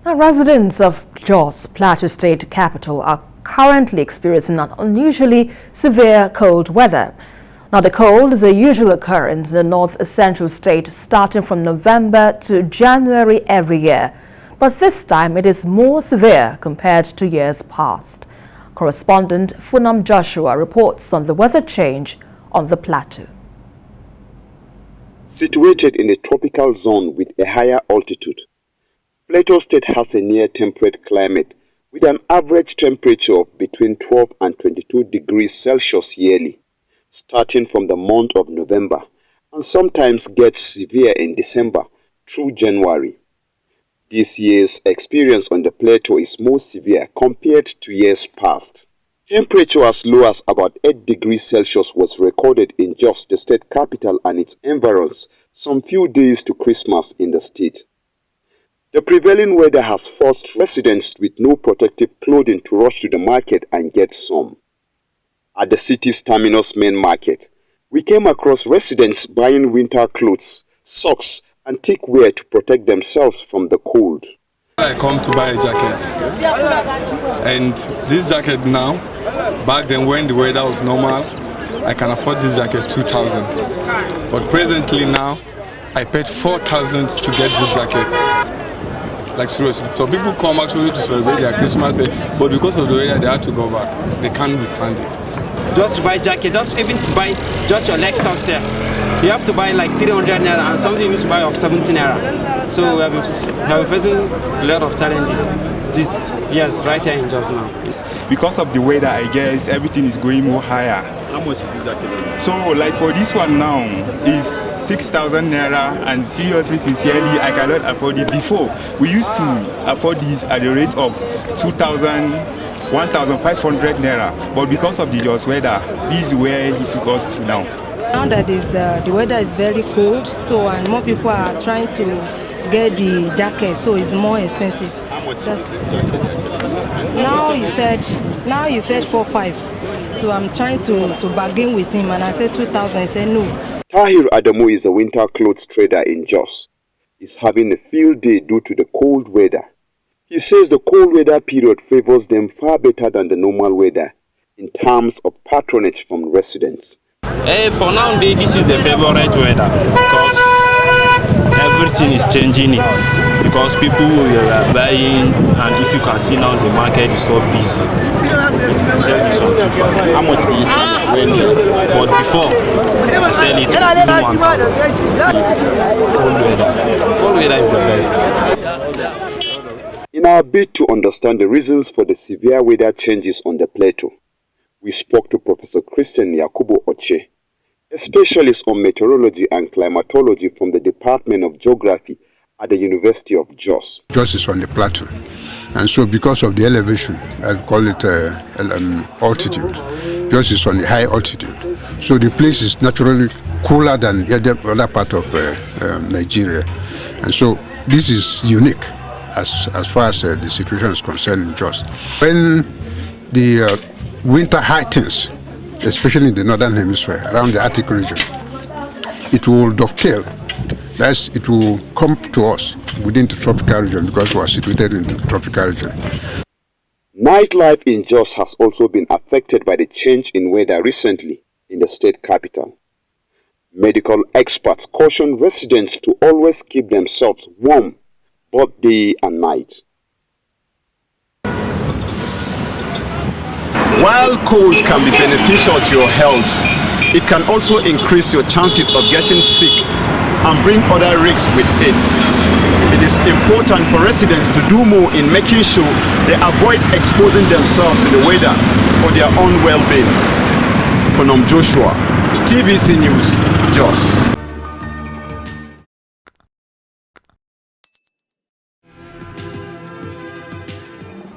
Now, residents of Jos, Plateau State capital, are currently experiencing an unusually severe cold weather. Now, the cold is a usual occurrence in the north-central state starting from November to January every year. But this time it is more severe compared to years past. Correspondent Funom Joshua reports on the weather change on the plateau. Situated in a tropical zone with a higher altitude, Plateau State has a near-temperate climate with an average temperature of between 12 and 22 degrees Celsius yearly, starting from the month of November, and sometimes gets severe in December through January. This year's experience on the plateau is more severe compared to years past. Temperature as low as about 8 degrees Celsius was recorded in Jos, the state capital, and its environs some few days to Christmas in the state. The prevailing weather has forced residents with no protective clothing to rush to the market and get some. At the city's terminus main market, we came across residents buying winter clothes, socks, and thick wear to protect themselves from the cold. I come to buy a jacket, and this jacket now, back then when the weather was normal, I can afford this jacket 2,000. But presently now, I paid 4,000 to get this jacket. Like seriously, so people come actually to celebrate their Christmas Day, but because of the weather they have to go back. They can't withstand it. Just to buy jacket, just even to buy just your leg socks here, you have to buy like 300 naira, and something you used to buy of 70 naira. So we have been facing a lot of challenges this years right here in Jos now. Because of the weather, I guess everything is going more higher. How much is this jacket? So like for this one now is 6,000 naira, and seriously, sincerely, I cannot afford it. Before we used to afford this at the rate of 2,000, 1,500 naira, but because of the Jos weather, this is where he took us to now. Now that the weather is very cold, so and more people are trying to get the jacket, so it's more expensive. Now he said 4,500. So I'm trying to bargain with him, and I said 2,000. He said no. TAHIR ADAMU is a winter clothes trader in Jos. He's having a field day due to the cold weather. He says the cold weather period favors them far better than the normal weather in terms of patronage from residents. For now, this is the favorite weather because everything is changing it. Because people are buying, and if you can see now, the market is so busy. How much do you sell? But before, I sell it for 1,000. Cold weather is the best. In our bid to understand the reasons for the severe weather changes on the plateau, we spoke to Professor Christian Yakubu OCHE, a specialist on meteorology and climatology from the Department of Geography at the University of Jos. Jos is on the plateau, and so because of the elevation, I call it altitude. Jos is on the high altitude, so the place is naturally cooler than the other part of Nigeria, and so this is unique as far as the situation is concerned in Jos. When the winter heightens, especially in the northern hemisphere, around the Arctic region, it will dovetail. That's, it will come to us within the tropical region because we are situated in the tropical region. Nightlife in Jos has also been affected by the change in weather recently in the state capital. Medical experts caution residents to always keep themselves warm both day and night. While cold can be beneficial to your health, it can also increase your chances of getting sick and bring other risks with it. It is important for residents to do more in making sure they avoid exposing themselves to the weather for their own well-being. Funom Joshua, TVC News, Jos.